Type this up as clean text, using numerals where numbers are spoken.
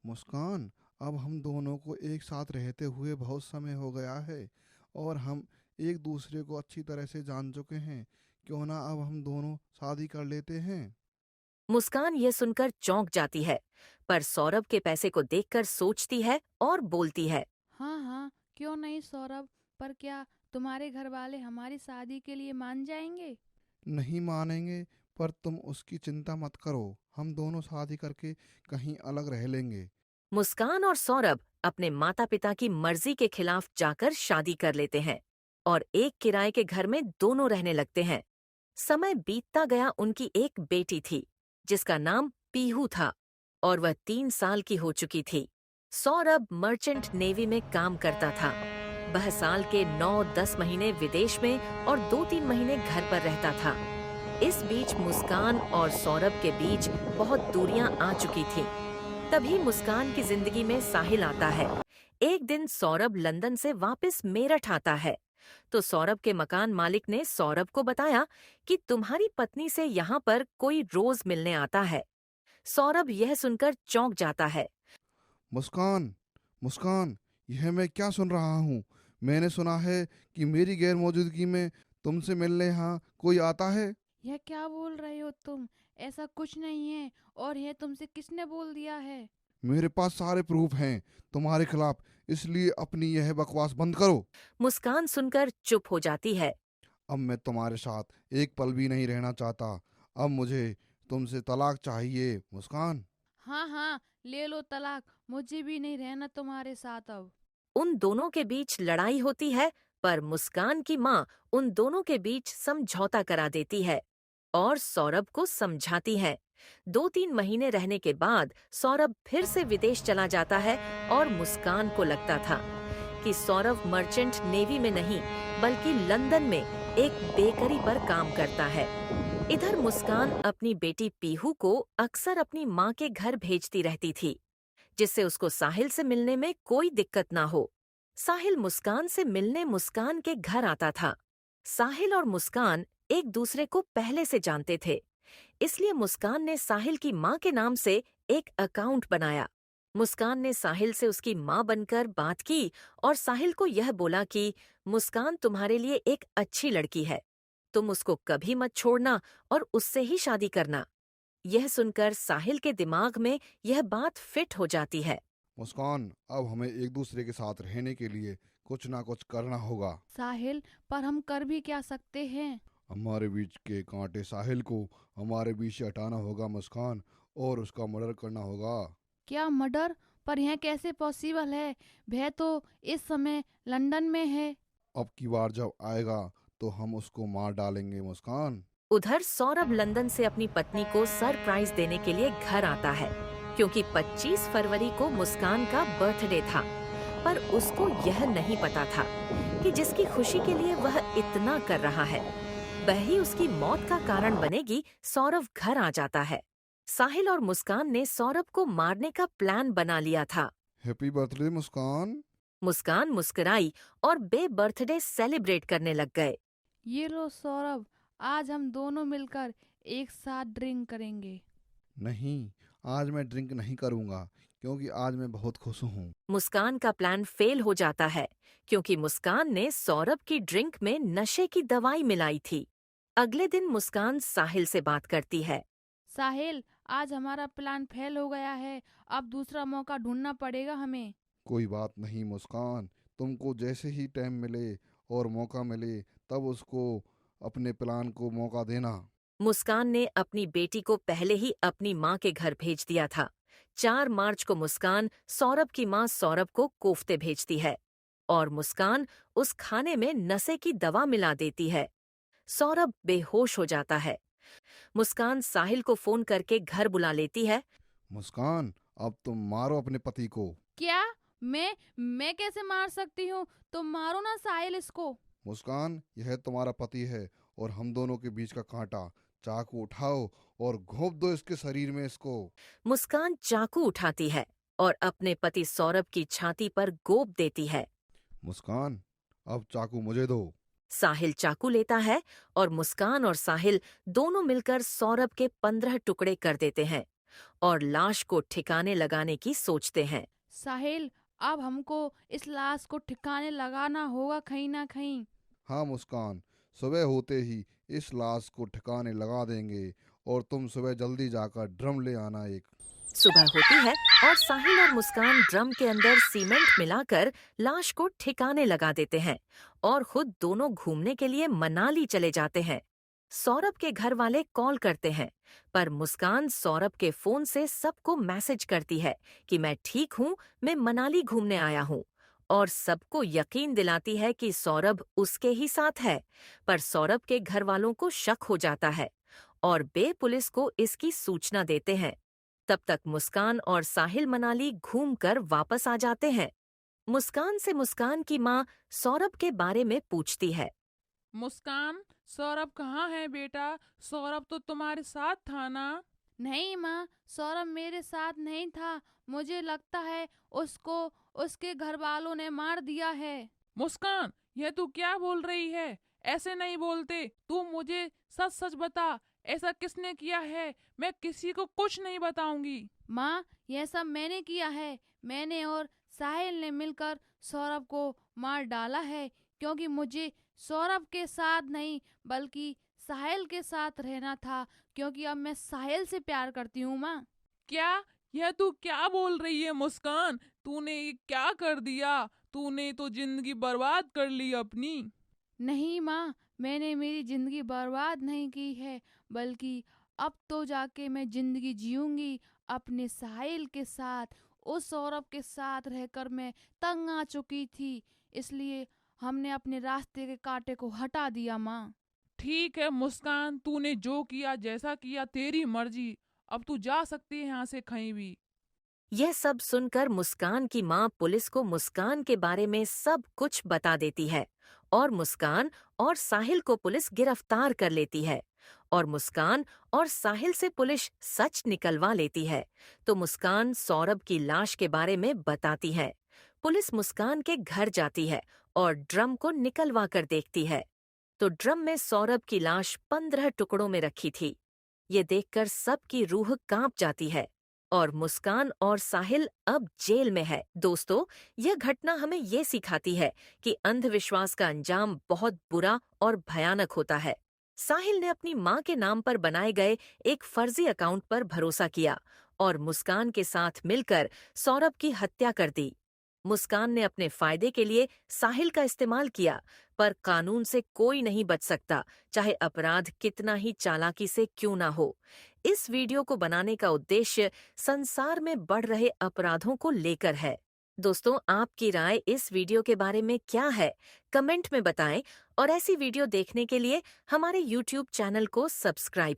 मुस्कान, अब हम दोनों को एक साथ रहते हुए बहुत समय हो गया है और हम एक दूसरे को अच्छी तरह से जान चुके हैं। क्यों ना अब हम दोनों शादी कर लेते हैं। मुस्कान यह सुनकर चौंक जाती है, पर सौरभ के पैसे को देखकर सोचती है और बोलती है। हाँ हाँ, क्यों नहीं सौरभ। पर क्या तुम्हारे घर वाले हमारी शादी के लिए मान जाएंगे? नहीं मानेंगे, पर तुम उसकी चिंता मत करो। हम दोनों शादी करके कहीं अलग रह लेंगे। मुस्कान और सौरभ अपने माता पिता की मर्जी के खिलाफ जाकर शादी कर लेते हैं और एक किराए के घर में दोनों रहने लगते हैं। समय बीतता गया, उनकी एक बेटी थी जिसका नाम पीहू था और वह 3 साल की हो चुकी थी। सौरभ मर्चेंट नेवी में काम करता था। वह साल के 9-10 महीने विदेश में और 2-3 महीने घर पर रहता था। इस बीच मुस्कान और सौरभ के बीच बहुत दूरियां आ चुकी थीं। तभी मुस्कान की जिंदगी में साहिल आता है। एक दिन सौरभ लंदन से वापस मेरठ आता है, तो सौरभ के मकान मालिक ने सौरभ को बताया कि तुम्हारी पत्नी से यहाँ पर कोई रोज मिलने आता है। सौरभ यह सुनकर चौंक जाता है। मुस्कान, मुस्कान, यह मैं क्या सुन रहा हूँ। मैंने सुना है कि मेरी गैर मौजूदगी में तुमसे मिलने यहाँ कोई आता है। यह क्या बोल रहे हो तुम? ऐसा कुछ नहीं है। और यह तुमसे किसने बोल दिया है? मेरे पास सारे प्रूफ हैं तुम्हारे खिलाफ, इसलिए अपनी यह बकवास बंद करो। मुस्कान सुनकर चुप हो जाती है। अब मैं तुम्हारे साथ एक पल भी नहीं रहना चाहता। अब मुझे तुमसे तलाक चाहिए मुस्कान। हाँ हाँ, ले लो तलाक। मुझे भी नहीं रहना तुम्हारे साथ अब। उन दोनों के बीच लड़ाई होती है, पर मुस्कान की माँ उन दोनों के बीच समझौता करा देती है और सौरभ को समझाती है। 2-3 महीने रहने के बाद सौरभ फिर से विदेश चला जाता है और मुस्कान को लगता था कि सौरभ मर्चेंट नेवी में नहीं, बल्कि लंदन में एक बेकरी पर काम करता है। इधर मुस्कान अपनी बेटी पीहू को अक्सर अपनी माँ के घर भेजती रहती थी, जिससे उसको साहिल से मिलने में कोई दिक्कत ना हो। साहिल मुस्कान से मिलने मुस्कान के घर आता था। साहिल और मुस्कान एक दूसरे को पहले से जानते थे, इसलिए मुस्कान ने साहिल की माँ के नाम से एक अकाउंट बनाया। मुस्कान ने साहिल से उसकी माँ बनकर बात की और साहिल को यह बोला कि मुस्कान तुम्हारे लिए एक अच्छी लड़की है, तुम उसको कभी मत छोड़ना और उससे ही शादी करना। यह सुनकर साहिल के दिमाग में यह बात फिट हो जाती है। मुस्कान, अब हमें एक दूसरे के साथ रहने के लिए कुछ ना कुछ करना होगा। साहिल, पर हम कर भी क्या सकते हैं? हमारे बीच के कांटे साहिल को हमारे बीच से हटाना होगा मुस्कान, और उसका मर्डर करना होगा। क्या मर्डर? पर यह कैसे पॉसिबल है? वह तो इस समय लंदन में है। अब की बार जब आएगा तो हम उसको मार डालेंगे मुस्कान। उधर सौरभ लंदन से अपनी पत्नी को सरप्राइज देने के लिए घर आता है, क्योंकि 25 फरवरी को मुस्कान का बर्थडे था। पर उसको यह नहीं पता था कि जिसकी खुशी के लिए वह इतना कर रहा है, वही उसकी मौत का कारण बनेगी। सौरभ घर आ जाता है। साहिल और मुस्कान ने सौरभ को मारने का प्लान बना लिया था। हैप्पी बर्थडे मुस्कान। मुस्कान मुस्कुराई और बे बर्थडे सेलिब्रेट करने लग गए। ये लो सौरभ, आज हम दोनों मिलकर एक साथ ड्रिंक करेंगे। नहीं, आज मैं ड्रिंक नहीं करूंगा, क्योंकि आज मैं बहुत खुश हूँ। मुस्कान का प्लान फेल हो जाता है, क्योंकि मुस्कान ने सौरभ की ड्रिंक में नशे की दवाई मिलाई थी। अगले दिन मुस्कान साहिल से बात करती है। साहिल, आज हमारा प्लान फेल हो गया है। अब दूसरा मौका ढूंढना पड़ेगा हमें। कोई बात नहीं मुस्कान, तुमको जैसे ही टाइम मिले और मौका मिले तब उसको अपने प्लान को मौका देना। मुस्कान ने अपनी बेटी को पहले ही अपनी माँ के घर भेज दिया था। 4 मार्च को मुस्कान सौरभ की माँ सौरभ को कोफ्ते भेजती है और मुस्कान उस खाने में नशे की दवा मिला देती है। सौरभ बेहोश हो जाता है। मुस्कान साहिल को फोन करके घर बुला लेती है। मुस्कान, अब तुम मारो अपने पति को। क्या? मैं कैसे मार सकती हूँ? तुम मारो ना साहिल इसको। मुस्कान, यह तुम्हारा पति है और हम दोनों के बीच का कांटा। चाकू उठाओ और घोंप दो इसके शरीर में इसको। मुस्कान चाकू उठाती है और अपने पति सौरभ की छाती पर गोप देती है। मुस्कान, अब चाकू मुझे दो। साहिल चाकू लेता है और मुस्कान और साहिल दोनों मिलकर सौरभ के 15 टुकड़े कर देते हैं और लाश को ठिकाने लगाने की सोचते हैं। साहिल, अब हमको इस लाश को ठिकाने लगाना होगा कहीं ना कहीं। हाँ मुस्कान, सुबह होते ही इस लाश को ठिकाने लगा देंगे और तुम सुबह जल्दी जाकर ड्रम ले आना एक। सुबह होती है और साहिल और मुस्कान ड्रम के अंदर सीमेंट मिलाकर लाश को ठिकाने लगा देते हैं और खुद दोनों घूमने के लिए मनाली चले जाते हैं। सौरभ के घर वाले कॉल करते हैं, पर मुस्कान सौरभ के फोन से सबको मैसेज करती है कि मैं ठीक हूँ, मैं मनाली घूमने आया हूँ, और सबको यकीन दिलाती है कि सौरभ उसके ही साथ है। पर सौरभ के घर वालों को शक हो जाता है और बे पुलिस को इसकी सूचना देते हैं। तब तक मुस्कान और साहिल मनाली घूमकर वापस आ जाते हैं। मुस्कान से मुस्कान की माँ सौरभ के बारे में पूछती है। मुस्कान, सौरभ कहाँ है बेटा? सौरभ तो तुम्हारे साथ था ना? नहीं माँ, सौरभ मेरे साथ नहीं था। मुझे लगता है उसको उसके घर वालों ने मार दिया है। मुस्कान, यह तू क्या बोल रही है? ऐसे नहीं बोलते। तू मुझे सच सच बता, ऐसा किसने किया है? मैं किसी को कुछ नहीं बताऊंगी। माँ, यह सब मैंने किया है। मैंने और साहिल ने मिलकर सौरभ को मार डाला है, क्योंकि मुझे सौरभ के साथ नहीं बल्कि साहिल के साथ रहना था, क्योंकि अब मैं साहिल से प्यार करती हूँ माँ। क्या? यह तू क्या बोल रही है मुस्कान? तूने ये क्या कर दिया? तूने तो जिंदगी बर्बाद कर ली अपनी। नहीं माँ, मैंने मेरी जिंदगी बर्बाद नहीं की है, बल्कि अब तो जाके मैं जिंदगी जीऊंगी अपने साहिल के साथ। उस सौरभ के साथ रहकर मैं तंग आ चुकी थी, इसलिए हमने अपने रास्ते के कांटे को हटा दिया माँ। ठीक है मुस्कान, तूने जो किया जैसा किया तेरी मर्जी। अब तू जा सकती है यहाँ से कहीं भी। यह सब सुनकर मुस्कान की माँ पुलिस को मुस्कान के बारे में सब कुछ बता देती है और मुस्कान और साहिल को पुलिस गिरफ्तार कर लेती है। और मुस्कान और साहिल से पुलिस सच निकलवा लेती है, तो मुस्कान सौरभ की लाश के बारे में बताती है। पुलिस मुस्कान के घर जाती है और ड्रम को निकलवा कर देखती है, तो ड्रम में सौरभ की लाश 15 टुकड़ों में रखी थी। ये देखकर सबकी रूह कांप जाती है और मुस्कान और साहिल अब जेल में है। दोस्तों, यह घटना हमें ये सिखाती है कि अंधविश्वास का अंजाम बहुत बुरा और भयानक होता है। साहिल ने अपनी माँ के नाम पर बनाए गए एक फर्जी अकाउंट पर भरोसा किया और मुस्कान के साथ मिलकर सौरभ की हत्या कर दी। मुस्कान ने अपने फायदे के लिए साहिल का इस्तेमाल किया, पर कानून से कोई नहीं बच सकता, चाहे अपराध कितना ही चालाकी से क्यों ना हो। इस वीडियो को बनाने का उद्देश्य संसार में बढ़ रहे अपराधों को लेकर है। दोस्तों, आपकी राय इस वीडियो के बारे में क्या है? कमेंट में बताएं और ऐसी वीडियो देखने के लिए हमारे YouTube चैनल को सब्सक्राइब